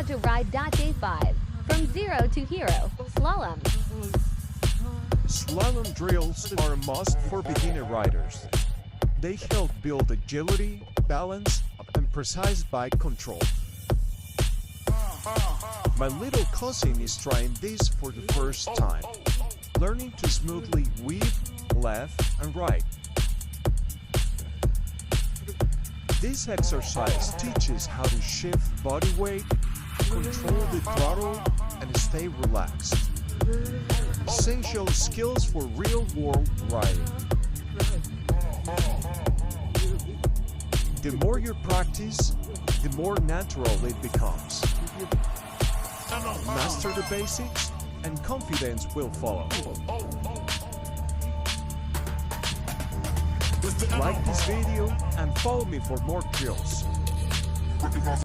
to ride Day 5. From zero to hero, slalom. Slalom drills are a must for beginner riders. They help build agility, balance, and precise bike control. My little cousin is trying this for the first time, learning to smoothly weave, left, and right. This exercise teaches how to shift body weight, control the throttle, and stay relaxed. Essential skills for real-world riding. The more you practice, the more natural it becomes. Master the basics, and confidence will follow. Like this video and follow me for more drills.